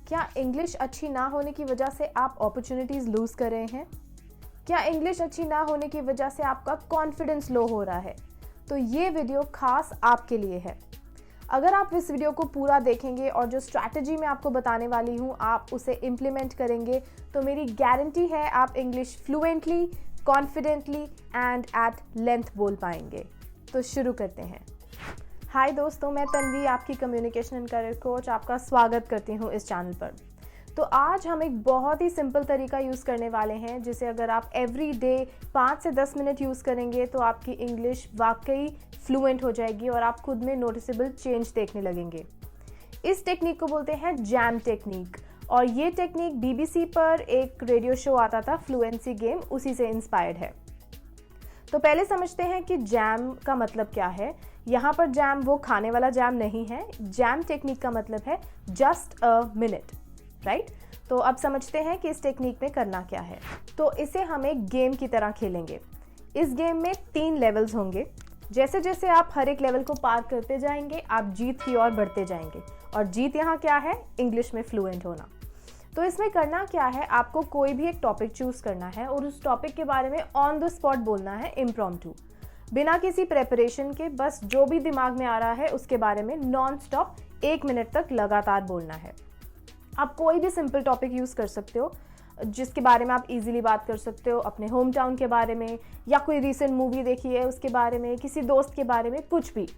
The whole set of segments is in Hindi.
क्या इंग्लिश अच्छी ना होने की वजह से आप अपॉर्चुनिटीज़ लूज़ कर रहे हैं? क्या इंग्लिश अच्छी ना होने की वजह से आपका कॉन्फिडेंस लो हो रहा है? तो ये वीडियो खास आपके लिए है। अगर आप इस वीडियो को पूरा देखेंगे और जो स्ट्रैटेजी मैं आपको बताने वाली हूँ आप उसे इम्प्लीमेंट करेंगे तो मेरी गारंटी है आप English fluently, confidently and at length बोल पाएंगे। तो शुरू करते हैं। हाय दोस्तों, मैं तन्वी, आपकी कम्युनिकेशन एंड करियर कोच, आपका स्वागत करती हूँ इस चैनल पर। तो आज हम एक बहुत ही सिंपल तरीका यूज़ करने वाले हैं जिसे अगर आप एवरी डे 5 से 10 मिनट यूज़ करेंगे तो आपकी इंग्लिश वाकई फ्लुएंट हो जाएगी और आप खुद में नोटिसेबल चेंज देखने लगेंगे। इस टेक्निक को बोलते हैं जैम टेक्निक और ये टेक्निक BBC पर एक रेडियो शो आता था, फ्लुएंसी गेम, उसी से इंस्पायर्ड है। तो पहले समझते हैं कि जैम का मतलब क्या है। यहाँ पर जैम वो खाने वाला जैम नहीं है। जैम टेक्निक का मतलब है जस्ट अ मिनट, राइट। तो अब समझते हैं कि इस टेक्निक में करना क्या है। तो इसे हम एक गेम की तरह खेलेंगे। इस गेम में 3 लेवल्स होंगे। जैसे जैसे आप हर एक लेवल को पार करते जाएंगे आप जीत की ओर बढ़ते जाएंगे और जीत यहाँ क्या है? इंग्लिश में फ्लुएंट होना। तो इसमें करना क्या है, आपको कोई भी एक टॉपिक चूज करना है और उस टॉपिक के बारे में ऑन द स्पॉट बोलना है, इम्प्रॉम्प्टू, बिना किसी प्रेपरेशन के। बस जो भी दिमाग में आ रहा है उसके बारे में नॉन स्टॉप 1 मिनट तक लगातार बोलना है। आप कोई भी सिंपल टॉपिक यूज़ कर सकते हो जिसके बारे में आप इजीली बात कर सकते हो, अपने होम टाउन के बारे में या कोई रीसेंट मूवी देखी है उसके बारे में, किसी दोस्त के बारे में, कुछ भी।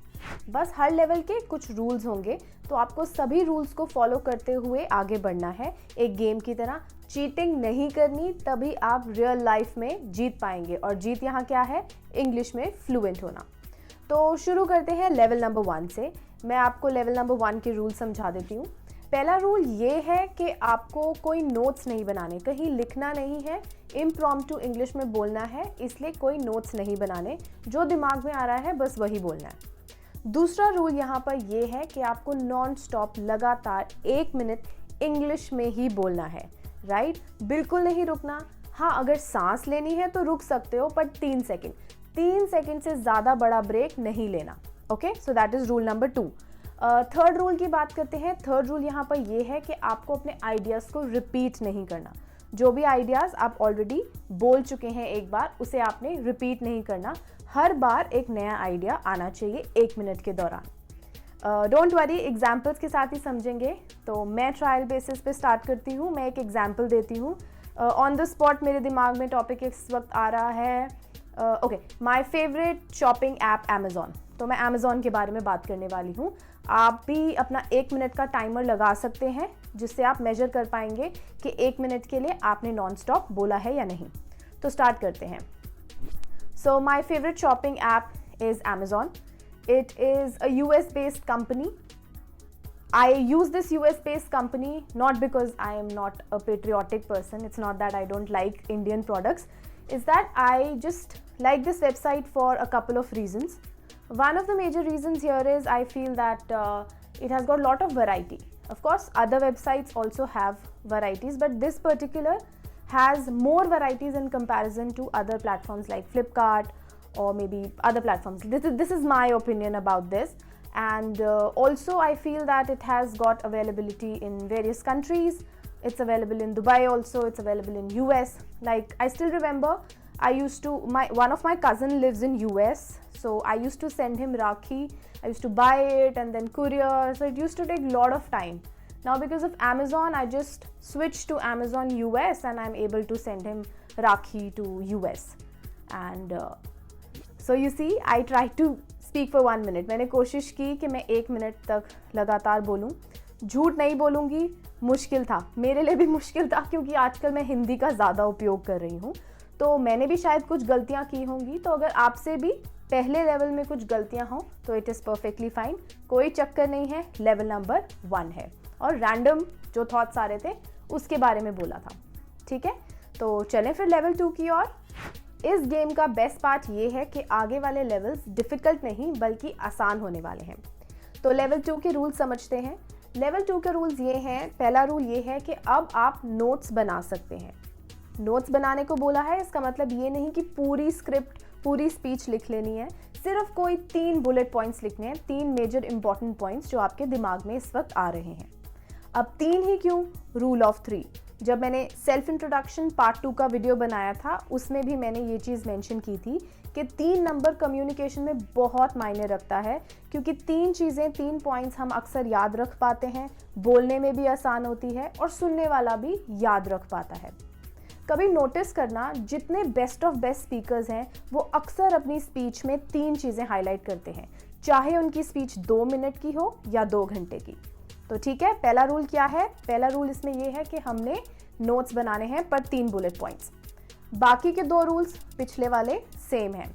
बस हर लेवल के कुछ रूल्स होंगे तो आपको सभी रूल्स को फॉलो करते हुए आगे बढ़ना है एक गेम की तरह। चीटिंग नहीं करनी, तभी आप रियल लाइफ में जीत पाएंगे और जीत यहाँ क्या है? इंग्लिश में फ्लुएंट होना। तो शुरू करते हैं लेवल नंबर 1 से। मैं आपको लेवल नंबर 1 के रूल समझा देती हूँ। पहला रूल ये है कि आपको कोई नोट्स नहीं बनाने, कहीं लिखना नहीं है, इम्प्रॉम्प्टू इंग्लिश में बोलना है, इसलिए कोई नोट्स नहीं बनाने, जो दिमाग में आ रहा है बस वही बोलना है। दूसरा रूल यहाँ पर यह है कि आपको नॉन स्टॉप लगातार 1 मिनट इंग्लिश में ही बोलना है, राइट। बिल्कुल नहीं रुकना। हाँ, अगर सांस लेनी है तो रुक सकते हो, पर 3 सेकेंड से ज़्यादा बड़ा ब्रेक नहीं लेना। Okay, so that is rule number 2। Third rule की बात करते हैं। थर्ड रूल यहाँ पर यह है कि आपको अपने आइडियाज़ को रिपीट नहीं करना। जो भी आइडियाज़ आप ऑलरेडी बोल चुके हैं एक बार, उसे आपने रिपीट नहीं करना। हर बार एक नया आइडिया आना चाहिए 1 मिनट के दौरान। डोंट वरी, एग्जाम्पल्स के साथ ही समझेंगे। तो मैं ट्रायल बेसिस पे स्टार्ट करती हूँ। मैं एक एग्जाम्पल देती हूँ। ऑन द स्पॉट मेरे दिमाग में टॉपिक इस वक्त आ रहा है, okay, my favourite shopping app Amazon. तो मैं अमेज़ॉन के बारे में बात करने वाली हूँ। आप भी अपना 1 मिनट का टाइमर लगा सकते हैं जिससे आप मेजर कर पाएंगे कि 1 मिनट के लिए आपने नॉन स्टॉप बोला है या नहीं। तो स्टार्ट करते हैं। So my favorite shopping app is Amazon. It is a US based company. I use this US based company not because I am not a patriotic person. It's not that I don't like Indian products. It's that I just like this website for a couple of reasons. One of the major reasons here is I feel that it has got a lot of variety. Of course, other websites also have varieties, but this particular has more varieties in comparison to other platforms like Flipkart or maybe other platforms. This is my opinion about this. And also I feel that it has got availability in various countries. It's available in Dubai also, it's available in US. Like I still remember one of my cousin lives in US, so I used to send him Rakhi. I used to buy it and then courier, so it used to take a lot of time. Now because of Amazon, I just switched to Amazon US and I'm able to send him Rakhi to US. And so you see, I tried to speak for 1 minute. मैंने कोशिश की कि मैं 1 मिनट तक लगातार बोलूं। झूठ नहीं बोलूँगी, मुश्किल था, मेरे लिए भी मुश्किल था क्योंकि आजकल मैं हिंदी का ज़्यादा उपयोग कर रही हूँ, तो मैंने भी शायद कुछ गलतियाँ की होंगी। तो अगर आपसे भी पहले लेवल में कुछ गलतियाँ हों तो इट इज़ परफेक्टली फाइन, कोई चक्कर नहीं है। लेवल नंबर 1 है और रैंडम जो थॉट्स आ रहे थे उसके बारे में बोला था, ठीक है। तो चलें फिर लेवल 2 की ओर। इस गेम का बेस्ट पार्ट ये है कि आगे वाले लेवल्स डिफ़िकल्ट नहीं बल्कि आसान होने वाले हैं। तो लेवल 2 के रूल्स समझते हैं। लेवल 2 के रूल्स ये हैं। पहला रूल ये है कि अब आप नोट्स बना सकते हैं। नोट्स बनाने को बोला है, इसका मतलब ये नहीं कि पूरी स्क्रिप्ट, पूरी स्पीच लिख लेनी है। सिर्फ कोई 3 बुलेट पॉइंट्स लिखने हैं, 3 मेजर इंपॉर्टेंट पॉइंट्स जो आपके दिमाग में इस वक्त आ रहे हैं। अब 3 ही क्यों? Rule of 3। जब मैंने सेल्फ इंट्रोडक्शन पार्ट 2 का वीडियो बनाया था उसमें भी मैंने ये चीज़ मेंशन की थी कि 3 नंबर कम्युनिकेशन में बहुत मायने रखता है, क्योंकि 3 चीज़ें, 3 पॉइंट्स हम अक्सर याद रख पाते हैं, बोलने में भी आसान होती है और सुनने वाला भी याद रख पाता है। कभी नोटिस करना, जितने बेस्ट ऑफ बेस्ट स्पीकर्स हैं वो अक्सर अपनी स्पीच में 3 चीज़ें हाईलाइट करते हैं, चाहे उनकी स्पीच 2 मिनट की हो या 2 घंटे की। तो ठीक है, पहला रूल क्या है? पहला रूल इसमें यह है कि हमने नोट्स बनाने हैं पर 3 बुलेट पॉइंट्स। बाकी के 2 रूल्स पिछले वाले सेम हैं।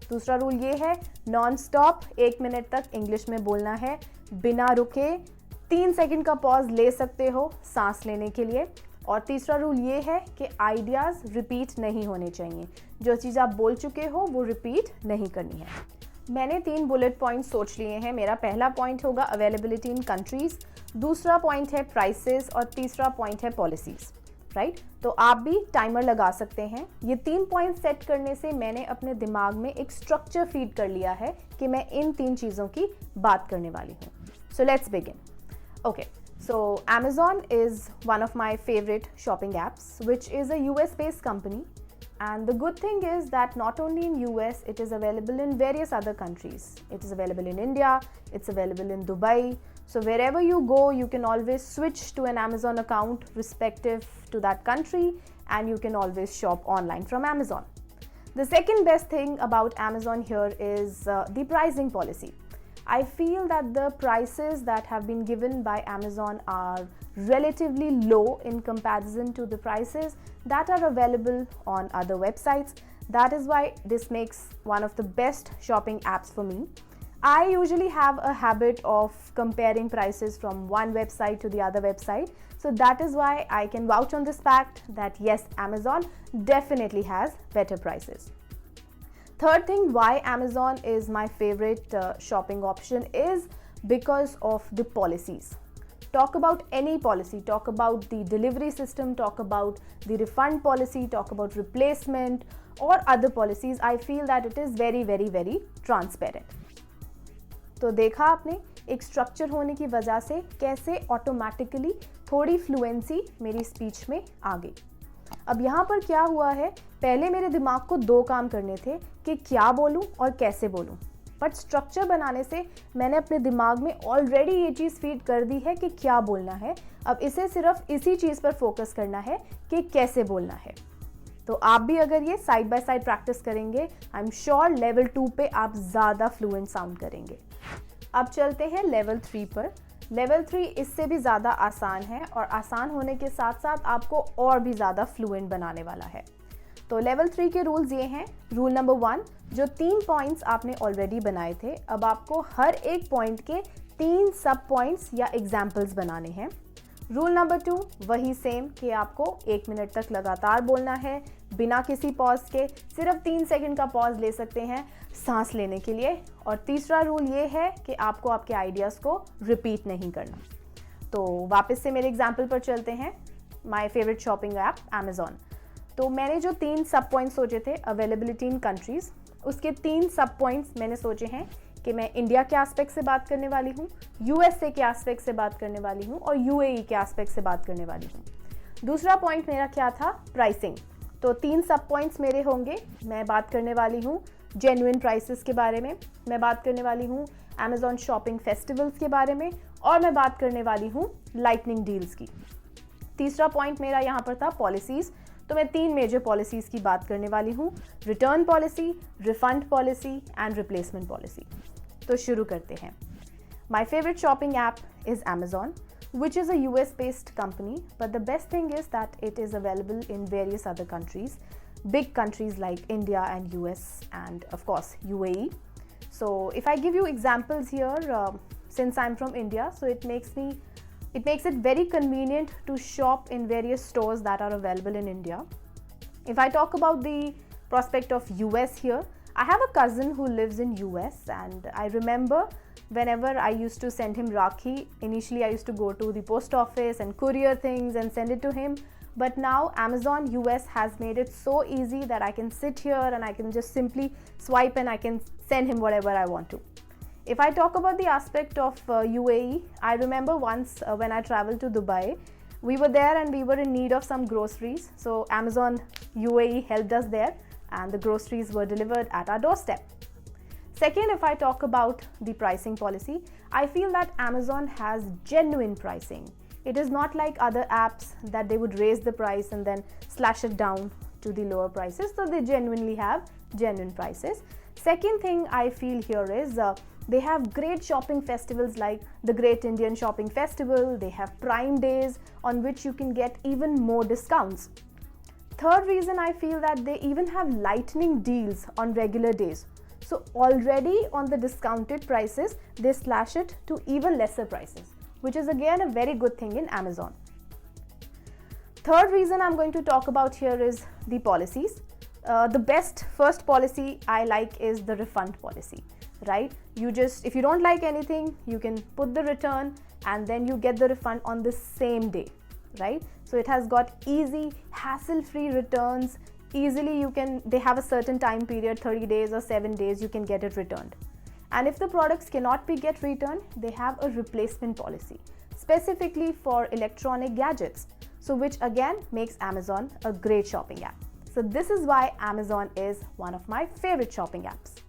दूसरा रूल ये है, नॉन स्टॉप 1 मिनट तक इंग्लिश में बोलना है बिना रुके। 3 सेकंड का पॉज ले सकते हो सांस लेने के लिए। और तीसरा रूल ये है कि आइडियाज़ रिपीट नहीं होने चाहिए, जो चीज़ आप बोल चुके हो वो रिपीट नहीं करनी है। मैंने 3 बुलेट पॉइंट सोच लिए हैं। मेरा पहला पॉइंट होगा अवेलेबिलिटी इन कंट्रीज़, दूसरा पॉइंट है प्राइसेस और तीसरा पॉइंट है पॉलिसीज़, राइट? तो आप भी टाइमर लगा सकते हैं। ये 3 पॉइंट सेट करने से मैंने अपने दिमाग में एक स्ट्रक्चर फीड कर लिया है कि मैं इन 3 चीज़ों की बात करने वाली हूँ। So let's begin. Okay, so Amazon is one of my favorite shopping apps, which is a US based company, and the good thing is that not only in US, it is available in various other countries. It is available in India, it's available in Dubai. So wherever you go, you can always switch to an Amazon account respective to that country, and you can always shop online from Amazon. The second best thing about Amazon here is the pricing policy. I feel that the prices that have been given by Amazon are relatively low in comparison to the prices that are available on other websites. That is why this makes one of the best shopping apps for me. I usually have a habit of comparing prices from one website to the other website. So that is why I can vouch on this fact that yes, Amazon definitely has better prices. Third thing why Amazon is my favorite shopping option is because of the policies. Talk about any policy, talk about the delivery system, talk about the refund policy, talk about replacement or other policies. I feel that it is very, very, very transparent. तो देखा आपने, एक स्ट्रक्चर होने की वजह से कैसे ऑटोमेटिकली थोड़ी फ्लुएंसी मेरी स्पीच में आ गई। अब यहाँ पर क्या हुआ है, पहले मेरे दिमाग को 2 काम करने थे कि क्या बोलूँ और कैसे बोलूँ, बट स्ट्रक्चर बनाने से मैंने अपने दिमाग में ऑलरेडी ये चीज़ फीड कर दी है कि क्या बोलना है। अब इसे सिर्फ इसी चीज़ पर फोकस करना है कि कैसे बोलना है। तो आप भी अगर ये साइड बाय साइड प्रैक्टिस करेंगे, आई एम श्योर लेवल 2 पे आप ज़्यादा फ्लुएंट साउंड करेंगे। अब चलते हैं लेवल 3 पर। लेवल 3 इससे भी ज़्यादा आसान है और आसान होने के साथ साथ आपको और भी ज़्यादा फ्लुएंट बनाने वाला है। तो लेवल 3 के रूल्स ये हैं। रूल नंबर 1, जो 3 पॉइंट्स आपने ऑलरेडी बनाए थे, अब आपको हर एक पॉइंट के 3 सब पॉइंट्स या एग्जाम्पल्स बनाने हैं। रूल नंबर 2, वही सेम कि आपको 1 मिनट तक लगातार बोलना है बिना किसी पॉज के, सिर्फ 3 सेकंड का पॉज ले सकते हैं सांस लेने के लिए। और तीसरा रूल ये है कि आपको आपके आइडियाज़ को रिपीट नहीं करना। तो वापस से मेरे एग्जाम्पल पर चलते हैं। My favourite shopping app Amazon. तो मैंने जो 3 सब पॉइंट्स सोचे थे, अवेलेबिलिटी इन कंट्रीज़, उसके 3 सब पॉइंट्स मैंने सोचे हैं कि मैं इंडिया के एस्पेक्ट से बात करने वाली हूँ, यूएसए के एस्पेक्ट से बात करने वाली हूँ और यूएई के एस्पेक्ट से बात करने वाली हूँ। दूसरा पॉइंट मेरा क्या था? प्राइसिंग। तो 3 सब पॉइंट्स मेरे होंगे। मैं बात करने वाली हूँ जेन्युइन प्राइसेस के बारे में, मैं बात करने वाली हूँ अमेज़ॉन शॉपिंग फेस्टिवल्स के बारे में, और मैं बात करने वाली हूँ लाइटनिंग डील्स की। तीसरा पॉइंट मेरा यहाँ पर था पॉलिसीज़। तो मैं 3 मेजर पॉलिसीज़ की बात करने वाली हूँ, return policy, refund policy and replacement policy. तो शुरू करते हैं। My favourite shopping app is Amazon, which is a US based company, but the best thing is that it is available in various other countries, big countries like India and US and of course UAE. So if I give you examples here, since I'm from India, so it makes it very convenient to shop in various stores that are available in India. If I talk about the prospect of US here, I have a cousin who lives in US, and I remember whenever I used to send him Rakhi, initially I used to go to the post office and courier things and send it to him. But now Amazon US has made it so easy that I can sit here and I can just simply swipe and I can send him whatever I want to. If I talk about the aspect of UAE, I remember once when I traveled to Dubai, we were there and we were in need of some groceries. So Amazon UAE helped us there and the groceries were delivered at our doorstep. Second, if I talk about the pricing policy, I feel that Amazon has genuine pricing. It is not like other apps that they would raise the price and then slash it down to the lower prices. So they genuinely have genuine prices. Second thing I feel here is they have great shopping festivals like the Great Indian Shopping Festival. They have Prime Days on which you can get even more discounts. Third reason I feel that they even have lightning deals on regular days. So already on the discounted prices, they slash it to even lesser prices, which is again a very good thing in Amazon. Third reason I'm going to talk about here is the policies. The best first policy I like is the refund policy, right? If you don't like anything, you can put the return and then you get the refund on the same day, right? So it has got easy, hassle-free returns. Easily they have a certain time period, 30 days or 7 days, you can get it returned. And if the products cannot be get returned, they have a replacement policy specifically for electronic gadgets. So which again makes Amazon a great shopping app. So this is why Amazon is one of my favorite shopping apps.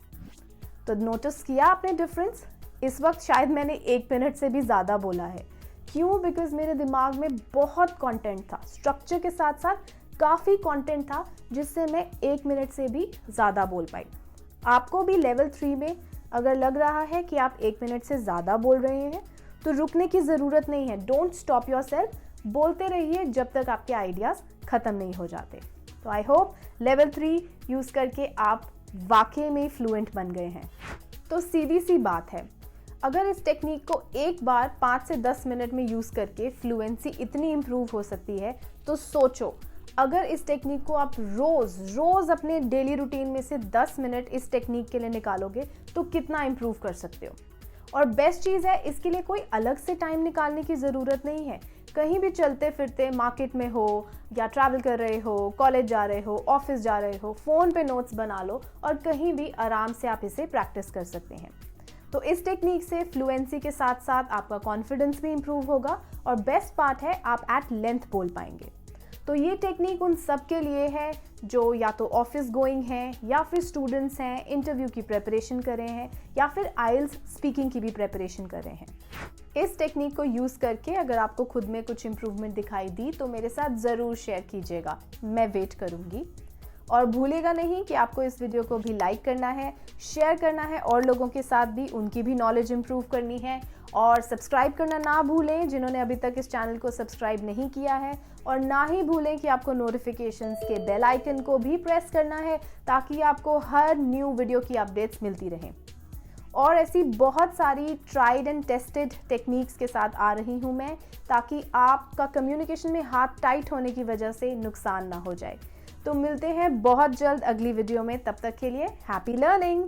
तो नोटिस किया आपने डिफरेंस? इस वक्त शायद मैंने 1 मिनट से भी ज़्यादा बोला है. क्यों? बिकॉज मेरे दिमाग में बहुत कंटेंट था, स्ट्रक्चर के साथ साथ काफ़ी कंटेंट था जिससे मैं 1 मिनट से भी ज़्यादा बोल पाई. आपको भी लेवल 3 में अगर लग रहा है कि आप 1 मिनट से ज़्यादा बोल रहे हैं तो रुकने की ज़रूरत नहीं है. डोंट स्टॉप योरसेल्फ, बोलते रहिए जब तक आपके आइडियाज़ ख़त्म नहीं हो जाते. तो आई होप लेवल 3 यूज़ करके आप वाकई में फ्लुएंट बन गए हैं. तो सीधी सी बात है, अगर इस टेक्निक को एक बार 5 से 10 मिनट में यूज़ करके फ्लुएंसी इतनी इम्प्रूव हो सकती है, तो सोचो अगर इस टेक्निक को आप रोज़ अपने डेली रूटीन में से 10 मिनट इस टेक्निक के लिए निकालोगे तो कितना इम्प्रूव कर सकते हो. और बेस्ट चीज़ है, इसके लिए कोई अलग से टाइम निकालने की ज़रूरत नहीं है. कहीं भी चलते फिरते मार्केट में हो या ट्रैवल कर रहे हो, कॉलेज जा रहे हो, ऑफिस जा रहे हो, फ़ोन पे नोट्स बना लो और कहीं भी आराम से आप इसे प्रैक्टिस कर सकते हैं. तो इस टेक्निक से फ्लुएंसी के साथ साथ आपका कॉन्फिडेंस भी इम्प्रूव होगा और बेस्ट पार्ट है आप एट लेंथ बोल पाएंगे. तो ये टेक्निक उन सब के लिए है जो या तो ऑफिस गोइंग हैं या फिर स्टूडेंट्स हैं, इंटरव्यू की प्रिपरेशन कर रहे हैं या फिर आइल्स स्पीकिंग की भी प्रिपरेशन कर रहे हैं. इस टेक्निक को यूज़ करके अगर आपको खुद में कुछ इम्प्रूवमेंट दिखाई दी तो मेरे साथ ज़रूर शेयर कीजिएगा, मैं वेट करूँगी. और भूलिएगा नहीं कि आपको इस वीडियो को भी लाइक करना है, शेयर करना है और लोगों के साथ भी, उनकी भी नॉलेज इम्प्रूव करनी है. और सब्सक्राइब करना ना भूलें जिन्होंने अभी तक इस चैनल को सब्सक्राइब नहीं किया है. और ना ही भूलें कि आपको नोटिफिकेशंस के बेल आइकन को भी प्रेस करना है ताकि आपको हर न्यू वीडियो की अपडेट्स मिलती रहें. और ऐसी बहुत सारी ट्राइड एंड टेस्टेड टेक्निक्स के साथ आ रही हूँ मैं, ताकि आपका कम्युनिकेशन में हाथ टाइट होने की वजह से नुकसान ना हो जाए. तो मिलते हैं बहुत जल्द अगली वीडियो में. तब तक के लिए हैप्पी लर्निंग.